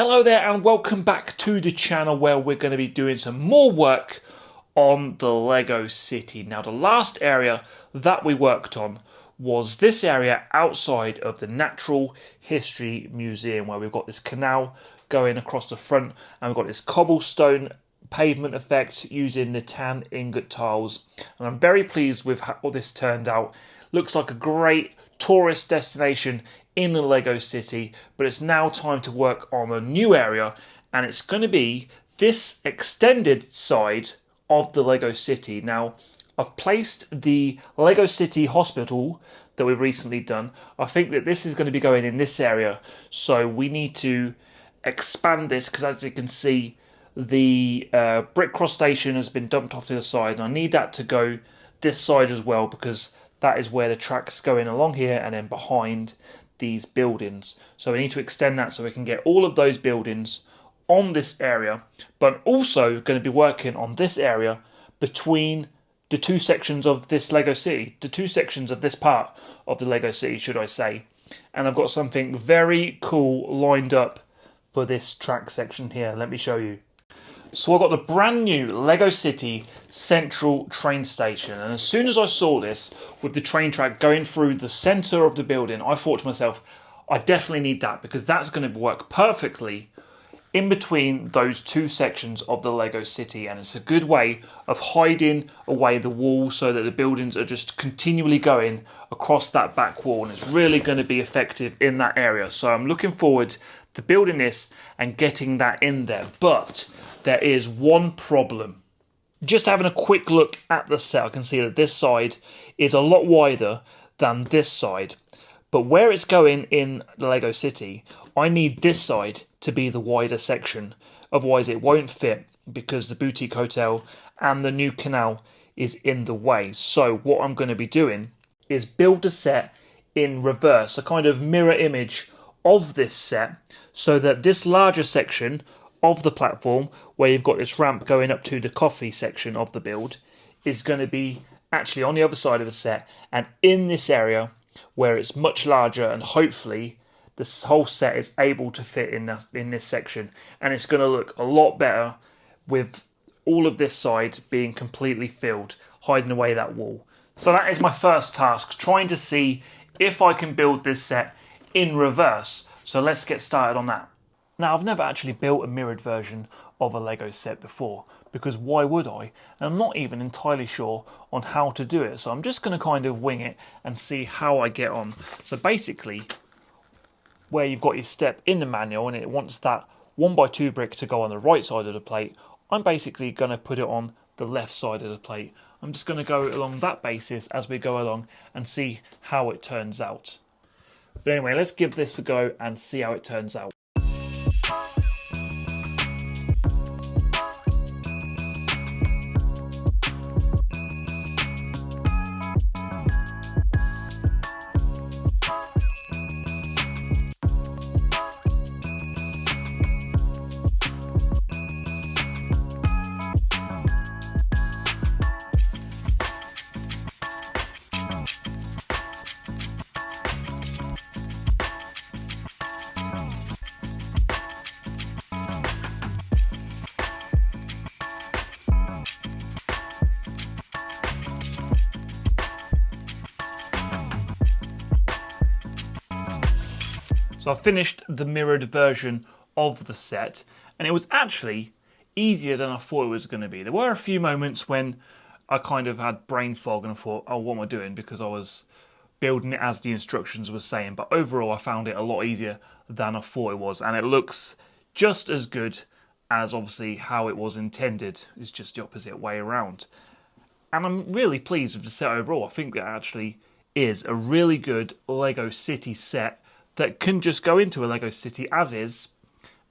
Hello there and welcome back to the channel where we're going to be doing some more work on the Lego City. Now the last area that we worked on was this area outside of the Natural History Museum, where we've got this canal going across the front and we've got this cobblestone pavement effect using the tan ingot tiles, and I'm very pleased with how this turned out. Looks like a great tourist destination in the Lego City, but it's now time to work on a new area, and it's going to be this extended side of the Lego City. Now, I've placed the Lego City Hospital that we've recently done. I think that this is going to be going in this area, so we need to expand this because, as you can see, the brick cross station has been dumped off to the side, and I need that to go this side as well because that is where the track's going along here and then behind these buildings. So we need to extend that so we can get all of those buildings on this area, but also going to be working on this area between the two sections of this Lego City, the two sections of this part of the Lego City, should I say. And I've got something very cool lined up for this track section here. Let me show you. So I've got the brand new Lego City Central train station, and as soon as I saw this with the train track going through the centre of the building, I thought to myself, I definitely need that because that's going to work perfectly in between those two sections of the Lego City, and it's a good way of hiding away the wall so that the buildings are just continually going across that back wall, and it's really going to be effective in that area. So I'm looking forward to building this and getting that in there, but there is one problem. Just having a quick look at the set, I can see that this side is a lot wider than this side. But where it's going in the Lego City, I need this side to be the wider section. Otherwise it won't fit because the boutique hotel and the new canal is in the way. So what I'm going to be doing is build a set in reverse, a kind of mirror image of this set, so that this larger section of the platform, where you've got this ramp going up to the coffee section of the build, is going to be actually on the other side of the set, and in this area where it's much larger, and hopefully this whole set is able to fit in this section, and it's going to look a lot better with all of this side being completely filled, hiding away that wall. So that is my first task, trying to see if I can build this set in reverse. So let's get started on that. Now, I've never actually built a mirrored version of a Lego set before, because why would I? And I'm not even entirely sure on how to do it, so I'm just going to kind of wing it and see how I get on. So basically, where you've got your step in the manual and it wants that 1x2 brick to go on the right side of the plate, I'm basically going to put it on the left side of the plate. I'm just going to go along that basis as we go along and see how it turns out. But anyway, let's give this a go and see how it turns out. So I finished the mirrored version of the set, and it was actually easier than I thought it was going to be. There were a few moments when I kind of had brain fog and I thought, oh, what am I doing? Because I was building it as the instructions were saying. But overall, I found it a lot easier than I thought it was, and it looks just as good as obviously how it was intended. It's just the opposite way around. And I'm really pleased with the set overall. I think it actually is a really good Lego City set that can just go into a Lego City as is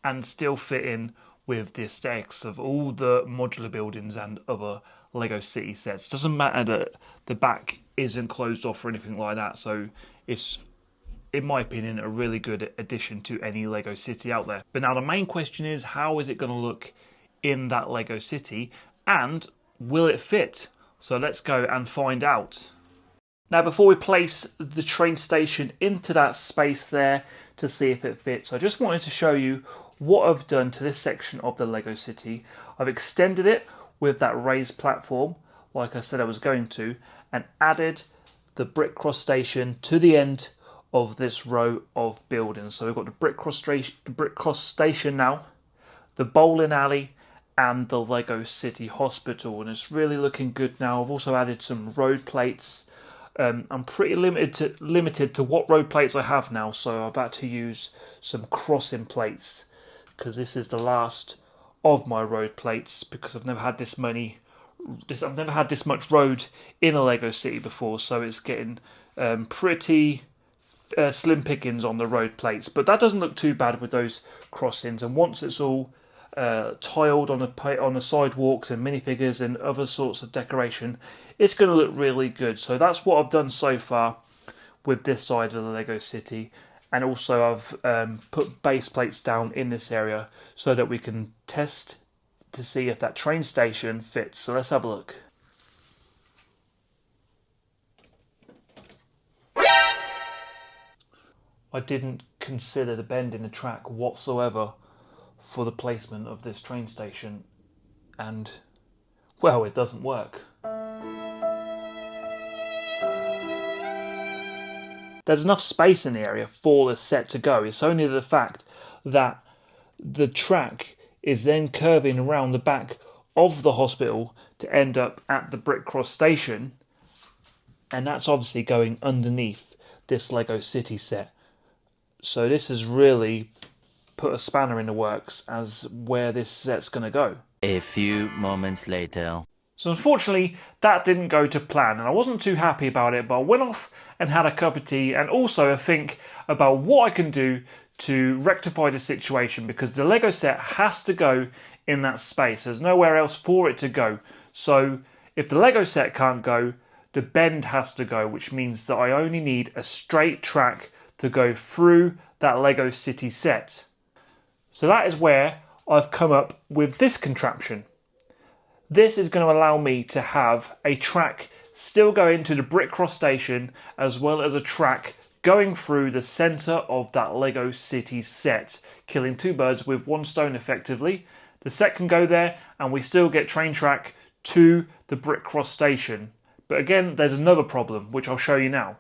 and still fit in with the aesthetics of all the modular buildings and other Lego City sets. Doesn't matter that the back isn't closed off or anything like that, so it's, in my opinion, a really good addition to any Lego City out there. But now the main question is, how is it going to look in that Lego City, and will it fit? So let's go and find out. Now, before we place the train station into that space there to see if it fits, I just wanted to show you what I've done to this section of the Lego City, I've extended it with that raised platform, like I said I was going to, and added the brick cross station to the end of this row of buildings. So we've got the brick cross station now, the bowling alley, and the Lego City Hospital, and it's really looking good now. I've also added some road plates. I'm pretty limited to what road plates I have now, so I've had to use some crossing plates because this is the last of my road plates, because I've never had this much road in a Lego City before, so it's getting pretty slim pickings on the road plates. But that doesn't look too bad with those crossings, and once it's all tiled on the sidewalks and minifigures and other sorts of decoration, it's going to look really good. So that's what I've done so far with this side of the Lego City, and also I've put base plates down in this area so that we can test to see if that train station fits. So let's have a look. I didn't consider the bend in the track whatsoever for the placement of this train station, and well, it doesn't work. There's enough space in the area for the set to go. It's only the fact that the track is then curving around the back of the hospital to end up at the brick cross station, and that's obviously going underneath this Lego City set. So this has really put a spanner in the works as where this set's going to go. A few moments later. So unfortunately, that didn't go to plan, and I wasn't too happy about it, but I went off and had a cup of tea and also a think about what I can do to rectify the situation, because the Lego set has to go in that space. There's nowhere else for it to go. So if the Lego set can't go, the bend has to go, which means that I only need a straight track to go through that Lego City set. So that is where I've come up with this contraption. This is going to allow me to have a track still going to the brick cross station, as well as a track going through the centre of that Lego City set, killing two birds with one stone effectively. The set can go there and we still get train track to the brick cross station. But again, there's another problem, which I'll show you now.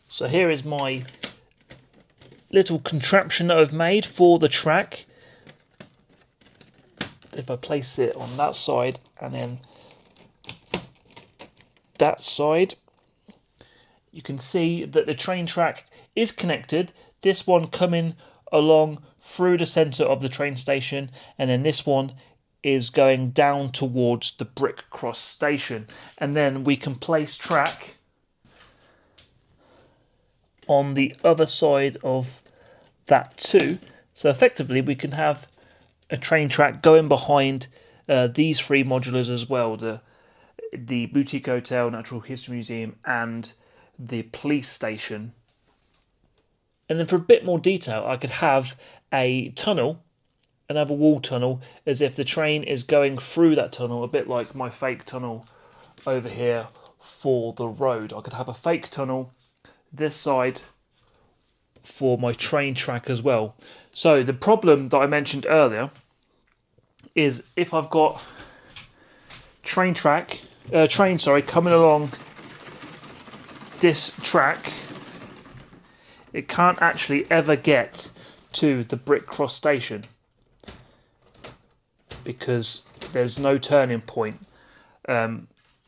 So here is my little contraption that I've made for the track. If I place it on that side and then that side, you can see that the train track is connected. This one coming along through the centre of the train station, and then this one is going down towards the brick cross station. And then we can place track on the other side of that too. So effectively we can have a train track going behind these three modulars as well, the Boutique Hotel, Natural History Museum and the police station. And then for a bit more detail, I could have a tunnel, another wall tunnel, as if the train is going through that tunnel, a bit like my fake tunnel over here for the road. I could have a fake tunnel this side for my train track as well. So the problem that I mentioned earlier is if I've got train coming along this track, it can't actually ever get to the brick cross station because there's no turning point.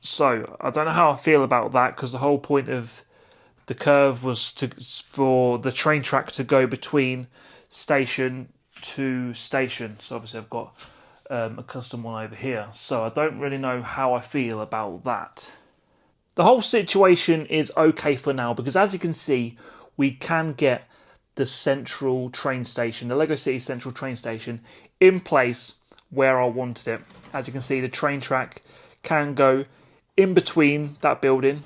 So I don't know how I feel about that, because the whole point of the curve was for the train track to go between station to station. So obviously I've got a custom one over here. So I don't really know how I feel about that. The whole situation is okay for now, because as you can see, we can get the central train station, the Lego City Central train station, in place where I wanted it. As you can see, the train track can go in between that building,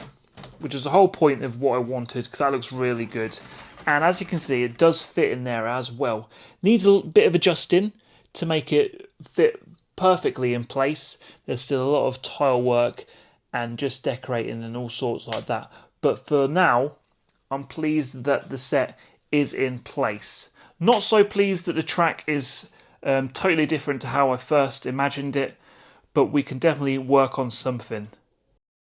which is the whole point of what I wanted, because that looks really good. And as you can see, it does fit in there as well. Needs a bit of adjusting to make it fit perfectly in place. There's still a lot of tile work and just decorating and all sorts like that. But for now, I'm pleased that the set is in place. Not so pleased that the track is Totally different to how I first imagined it, but we can definitely work on something.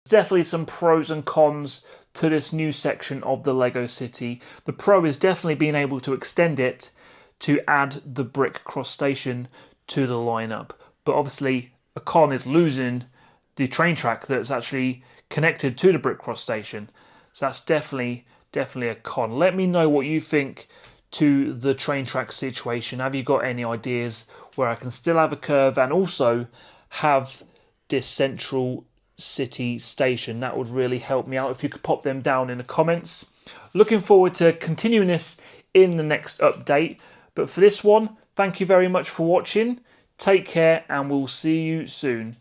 Definitely some pros and cons to this new section of the Lego City. The pro is definitely being able to extend it to add the brick cross station to the lineup. But obviously a con is losing the train track that's actually connected to the brick cross station. So that's definitely a con. Let me know what you think to the train track situation. Have you got any ideas where I can still have a curve and also have this central city station? That would really help me out if you could pop them down in the comments. Looking forward to continuing this in the next update. But for this one, thank you very much for watching. Take care and we'll see you soon.